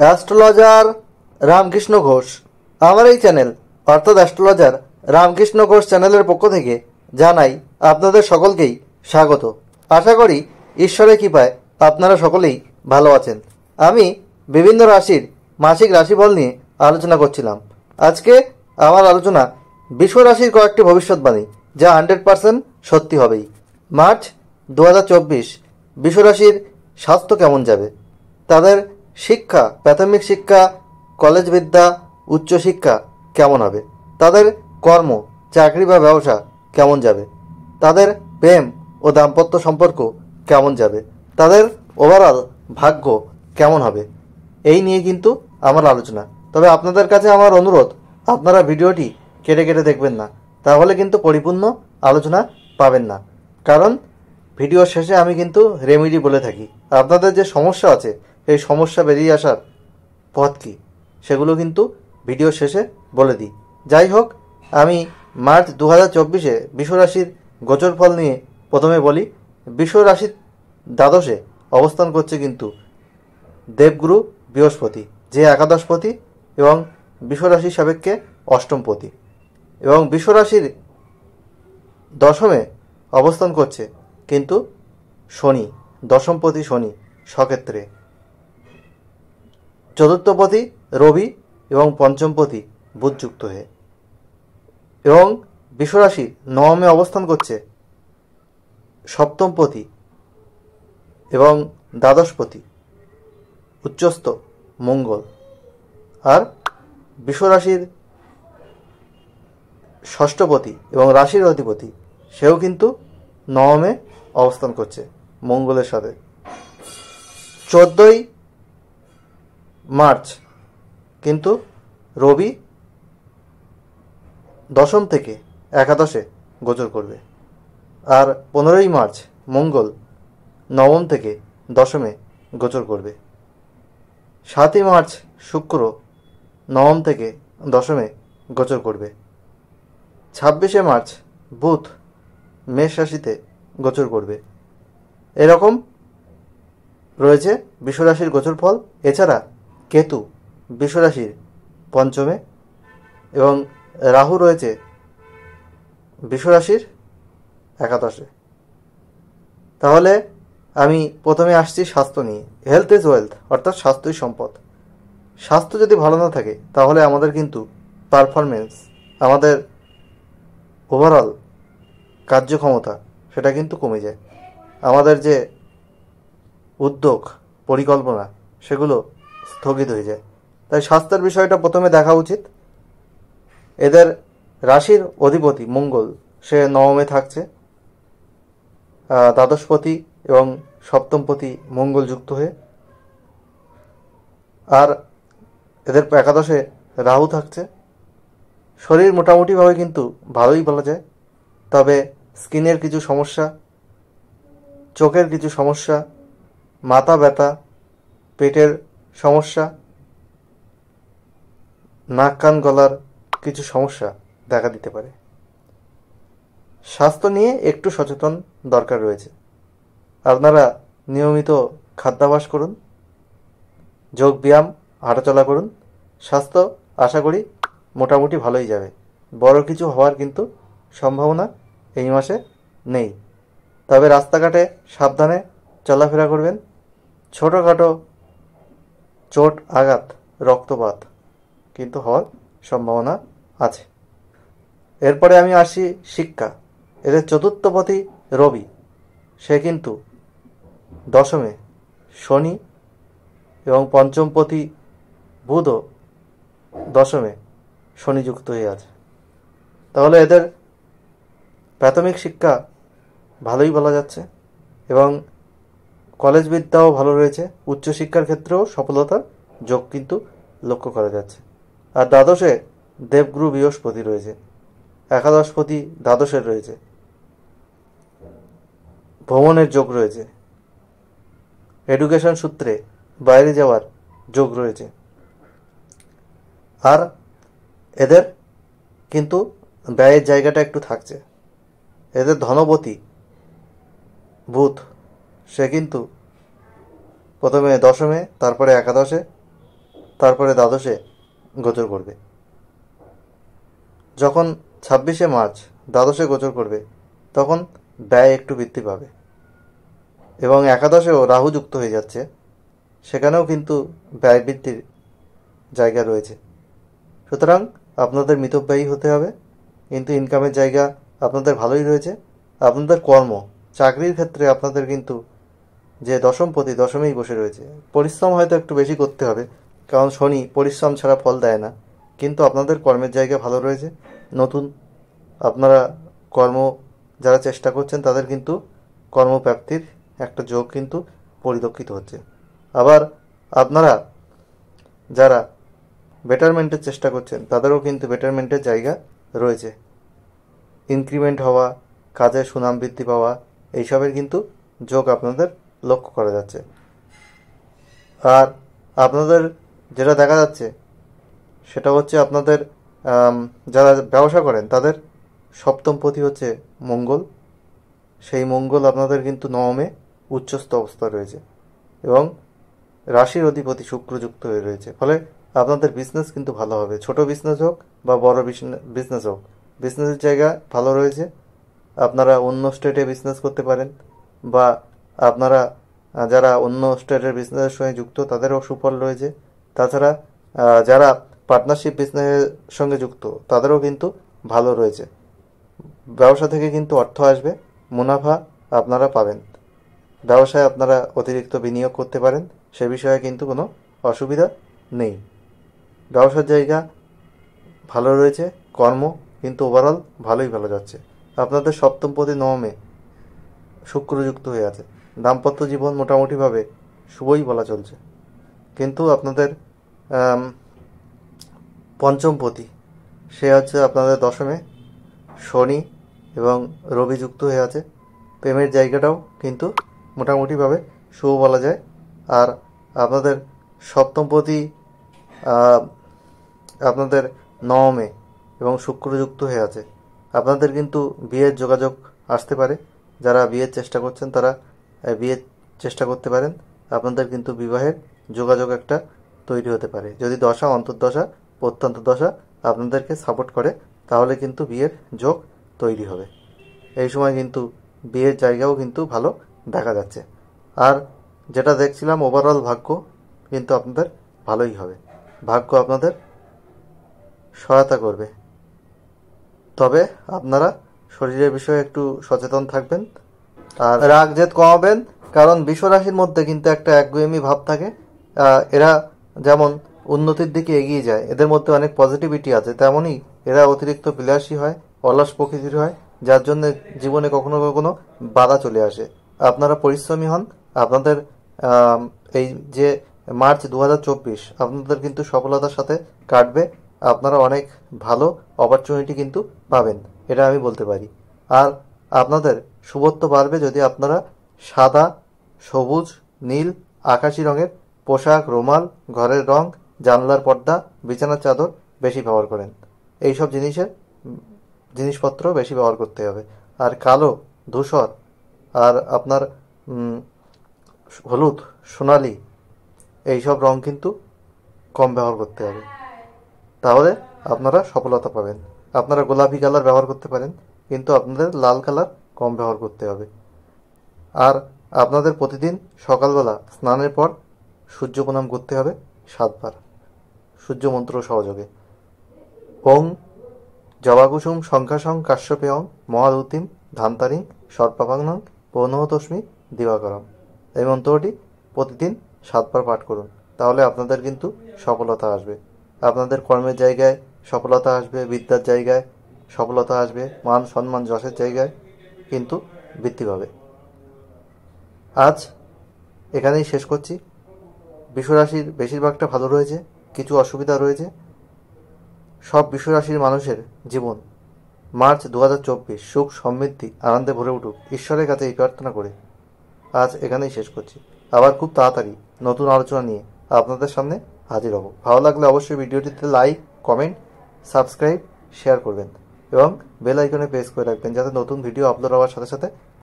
Astrologer Ramakrishna Ghosh. আমার এই channel অর্থাৎ অ্যাস্ট্রোলজার রামকৃষ্ণ ঘোষ চ্যানেলের পক্ষ থেকে জানাই আপনাদের সকলকেই স্বাগত। আশা করি ঈশ্বরের কৃপায় আপনারা সকলেই ভালো আছেন। আমি বিভিন্ন রাশির মাসিক রাশিফল নিয়ে আলোচনা করছিলাম। আজকে আমার আলোচনা বিশ্ব রাশির কয়েকটি ভবিষ্যৎবাণী, যা 100% সত্যি হবেই। মার্চ 2024 বিশ্ব রাশির স্বাস্থ্য কেমন যাবে, তাদের শিক্ষা, প্রাথমিক শিক্ষা, কলেজ বিদ্যা, উচ্চশিক্ষা কেমন হবে, তাদের কর্ম, চাকরি বা ব্যবসা কেমন যাবে, তাদের প্রেম ও দাম্পত্য সম্পর্ক কেমন যাবে, তাদের ওভারঅল ভাগ্য কেমন হবে, এই নিয়ে কিন্তু আমার আলোচনা। তবে আপনাদের কাছে আমার অনুরোধ, আপনারা ভিডিওটি কেটে কেটে দেখবেন না, তাহলে কিন্তু পরিপূর্ণ আলোচনা পাবেন না। কারণ ভিডিও শেষে আমি কিন্তু রেমেডি বলে থাকি। আপনাদের যে সমস্যা আছে, এই সমস্যা বেরিয়ে আসার পথ কী, সেগুলো কিন্তু ভিডিও শেষে বলে দিই। যাই হোক, আমি মার্চ 2024 বিশ্বরাশির গোচরফল নিয়ে প্রথমে বলি। বিশ্বরাশির দ্বাদশে অবস্থান করছে কিন্তু দেবগুরু বৃহস্পতি, যে একাদশপতি এবং বিশ্বরাশির সাপেক্ষে অষ্টমপতি, এবং বিশ্বরাশির দশমে অবস্থান করছে কিন্তু শনি, দশমপতি শনি স্বক্ষেত্রে, চতুর্থপতি রবি এবং পঞ্চমপতি বুধ যুক্ত হয়ে, এবং বিশ্বরাশির নবমে অবস্থান করছে সপ্তমপতি এবং দ্বাদশপতি উচ্চস্থ মঙ্গল। আর বিশ্বরাশির ষষ্ঠপতি এবং রাশির অধিপতি সেও কিন্তু নবমে অবস্থান করছে মঙ্গলের সাথে। 14ই মার্চ কিন্তু রবি দশম থেকে একাদশে গোচর করবে। আর 15ই মার্চ মঙ্গল নবম থেকে দশমে গোচর করবে। 7ই মার্চ শুক্র নবম থেকে দশমে গোচর করবে। 26শে মার্চ বুধ মেষ রাশিতে গোচর করবে। এরকম রয়েছে বিশ্বরাশির গোচরফল। এছাড়া কেতু বিশ্বরাশির পঞ্চমে এবং রাহু রয়েছে বিশ্বরাশির একাদশে। তাহলে আমি প্রথমে আসছি স্বাস্থ্য নিয়ে। হেলথ ইজ ওয়েলথ, অর্থাৎ স্বাস্থ্যই সম্পদ। স্বাস্থ্য যদি ভালো না থাকে তাহলে আমাদের কিন্তু পারফরমেন্স, আমাদের ওভারঅল কার্যক্ষমতা সেটা কিন্তু কমে যায়। আমাদের যে উদ্যোগ, পরিকল্পনা, সেগুলো স্থগিত হয়ে যায়। তাই স্বাস্থ্যের বিষয়টা প্রথমে দেখা উচিত। এদের রাশির অধিপতি মঙ্গল, সে নবমে থাকছে, দ্বাদশপতি এবং সপ্তমপতি মঙ্গল যুক্ত হয়ে। আর এদের একাদশে রাহু থাকছে। শরীর মোটামুটিভাবে কিন্তু ভালোই বলা যায়। তবে স্কিনের কিছু সমস্যা, চোখের কিছু সমস্যা, মাথা ব্যথা, পেটের সমস্যা, নাক কান গলার কিছু সমস্যা দেখা দিতে পারে। স্বাস্থ্য নিয়ে একটু সচেতন দরকার রয়েছে। আপনারা নিয়মিত খাদ্যাভ্যাস করুন, যোগ ব্যায়াম, হাঁটাচলা করুন। স্বাস্থ্য আশা করি মোটামুটি ভালোই যাবে। বড় কিছু হওয়ার কিন্তু সম্ভাবনা এই মাসে নেই। তবে রাস্তাঘাটে সাবধানে চলাফেরা করবেন। ছোটোখাটো চোট আঘাত, রক্তপাত কিন্তু হওয়ার সম্ভাবনা আছে। এরপরে আমি আসি শিক্ষা। এদের চতুর্থপতি রবি, সে কিন্তু দশমে শনি এবং পঞ্চমপতি বুধও দশমে শনি যুক্ত হয়ে আছে। তাহলে এদের প্রাথমিক শিক্ষা ভালোই বলা যাচ্ছে এবং কলেজ বিদ্যাও ভালো রয়েছে। উচ্চশিক্ষার ক্ষেত্রেও সফলতার যোগ কিন্তু লক্ষ্য করা যাচ্ছে। আর দ্বাদশে দেবগুরু বৃহস্পতি রয়েছে, একাদশপতি দ্বাদশের রয়েছে, ভ্রমণের যোগ রয়েছে, এডুকেশন সূত্রে বাইরে যাওয়ার যোগ রয়েছে। আর এদের কিন্তু ব্যয়ের জায়গাটা একটু থাকছে। এদের ধনপতি বুধ, সে কিন্তু প্রথমে দশমে, তারপরে একাদশে তারপরে দ্বাদশে গোচর করবে। যখন 26শে মার্চ দ্বাদশে গোচর করবে তখন ব্যয় একটু বৃদ্ধি পাবে এবং একাদশেও রাহু যুক্ত হয়ে যাচ্ছে, সেখানেও কিন্তু ব্যয় বৃদ্ধির জায়গা রয়েছে। সুতরাং আপনাদের মিতব্যয়ী হতে হবে, কিন্তু ইনকামের জায়গা আপনাদের ভালোই রয়েছে। আপনাদের কর্ম চাকরির ক্ষেত্রে আপনাদের কিন্তু যে দশমপতি দশমেই বসে রয়েছে, পরিশ্রম হয়তো একটু বেশি করতে হবে, কারণ শনি পরিশ্রম ছাড়া ফল দেয় না, কিন্তু আপনাদের কর্মের জায়গা ভালো রয়েছে। নতুন আপনারা কর্ম যারা চেষ্টা করছেন তাদের কিন্তু কর্মপ্রাপ্তির একটা যোগ কিন্তু পরিলক্ষিত হচ্ছে। আবার আপনারা যারা বেটারমেন্টের চেষ্টা করছেন তাদেরও কিন্তু বেটারমেন্টের জায়গা রয়েছে। ইনক্রিমেন্ট হওয়া, কাজের সুনাম বৃদ্ধি পাওয়া, এইসবের কিন্তু যোগ আপনাদের লক্ষ্য করা যাচ্ছে। আর আপনাদের যেটা দেখা যাচ্ছে সেটা হচ্ছে আপনাদের যারা ব্যবসা করেন তাদের সপ্তমপতি হচ্ছে মঙ্গল। সেই মঙ্গল আপনাদের কিন্তু নবমে উচ্চস্থ অবস্থা রয়েছে এবং রাশির অধিপতি শুক্রযুক্ত হয়ে রয়েছে। ফলে আপনাদের বিজনেস কিন্তু ভালো হবে, ছোট বিজনেস হোক বা বড় বিজনেস হোক, বিজনেসের জায়গা ভালো রয়েছে। আপনারা অন্য স্টেটে বিজনেস করতে পারেন, বা আপনারা যারা অন্য স্টেটের বিজনেসের সঙ্গে যুক্ত তাদেরও সুফল রয়েছে। তাছাড়া যারা পার্টনারশিপ বিজনেসের সঙ্গে যুক্ত তাদেরও কিন্তু ভালো রয়েছে। ব্যবসা থেকে কিন্তু অর্থ আসবে, মুনাফা আপনারা পাবেন। ব্যবসায় আপনারা অতিরিক্ত বিনিয়োগ করতে পারেন, সে বিষয়ে কিন্তু কোনো অসুবিধা নেই। ব্যবসার জায়গা ভালো রয়েছে, কর্ম কিন্তু ওভারঅল ভালোই ভালো যাচ্ছে। আপনাদের সপ্তমপতি নবমে শুক্রযুক্ত হয়ে আছে, দাম্পত্য জীবন মোটামুটিভাবে শুভই বলা চলছে। কিন্তু আপনাদের পঞ্চমপতি সে হচ্ছে আপনাদের দশমে শনি এবং রবি যুক্ত হয়ে আছে। প্রেমের জায়গাটাও কিন্তু মোটামুটিভাবে শুভ বলা যায়। আর আপনাদের সপ্তমপতি আপনাদের নবমে এবং শুক্রযুক্ত হয়ে আছে, আপনাদের কিন্তু বিয়ের যোগাযোগ আসতে পারে। যারা বিয়ের চেষ্টা করছেন তারা বিয়ের চেষ্টা করতে পারেন। আপনাদের কিন্তু বিবাহের যোগাযোগ একটা তৈরি হতে পারে। যদি দশা, অন্তর্দশা, প্রত্যন্ত দশা আপনাদেরকে সাপোর্ট করে তাহলে কিন্তু বিয়ের যোগ তৈরি হবে। এই সময় কিন্তু বিয়ের জায়গাও কিন্তু ভালো দেখা যাচ্ছে। আর যেটা দেখছিলাম ওভারঅল ভাগ্য কিন্তু আপনাদের ভালোই হবে, ভাগ্য আপনাদের সহায়তা করবে। তবে আপনারা শরীরের বিষয়ে একটু সচেতন থাকবেন আর রাগ জেদ কমাবেন, কারণ বিশ্বরাশির মধ্যে কিন্তু একটা একগুয়েমি ভাব থাকে। এরা যেমন উন্নতির দিকে এগিয়ে যায়, এদের মধ্যে অনেক পজিটিভিটি আছে, তেমনই এরা অতিরিক্ত বিলাসী হয়, অলস প্রকৃতির হয়, যার জন্য জীবনে কখনো কখনো বাধা চলে আসে। আপনারা পরিশ্রমী হন। আপনাদের এই যে মার্চ 2024 আপনাদের কিন্তু সফলতার সাথে কাটবে। আপনারা অনেক ভালো অপরচুনিটি কিন্তু পাবেন, এটা আমি বলতে পারি। আর আপনাদের শুভত্ব বাড়বে যদি আপনারা সাদা, সবুজ, নীল, আকাশি রঙের পোশাক, রুমাল, ঘরের রং, জানলার পর্দা, বিছানার চাদর বেশি ব্যবহার করেন। এইসব জিনিসপত্র বেশি ব্যবহার করতে হবে। আর কালো, ধূসর আর আপনার হলুদ, সোনালি এইসব রং কিন্তু কম ব্যবহার করতে হবে, তাহলে আপনারা সফলতা পাবেন। আপনারা গোলাপি কালার ব্যবহার করতে পারেন, কিন্তু আপনাদের লাল কালার কম ব্যবহার করতে হবে। আর আপনাদের প্রতিদিন সকালবেলা স্নানের পর সূর্য প্রণাম করতে হবে 7 বার, সূর্য মন্ত্র সহযোগে। ওং জবাকুসুম সংখ্যাসং কাশ্যপেয়ং মহাদূতিম ধান্তারিং সর্পাভাংনং পৌনহতস্মি দিবাকরম, এই মন্ত্রটি প্রতিদিন 7 বার পাঠ করুন, তাহলে আপনাদের কিন্তু সফলতা আসবে। আপনাদের কর্মের জায়গায় সফলতা আসবে, বিদ্যার জায়গায় সফলতা আসবে, মান সম্মান যশের জায়গায় কিন্তু বৃদ্ধি পাবে। আজ এখানেই শেষ করছি। বিশ্বরাশির বেশিরভাগটা ভালো রয়েছে, কিছু অসুবিধা রয়েছে। সব বিশ্বরাশির মানুষের জীবন মার্চ 2024 সুখ, সমৃদ্ধি, আনন্দে ভরে উঠুক, ঈশ্বরের কাছে এই প্রার্থনা করে আজ এখানেই শেষ করছি। আবার খুব তাড়াতাড়ি নতুন আলোচনা নিয়ে আপনাদের সামনে হাজির হব। ভালো লাগলে অবশ্যই ভিডিওটিতে লাইক, কমেন্ট, সাবস্ক্রাইব, শেয়ার করবেন এবং বেল আইকনে প্রেস করে রাখবেন, যাতে নতুন ভিডিও আপলোড হওয়ার সাথে সাথে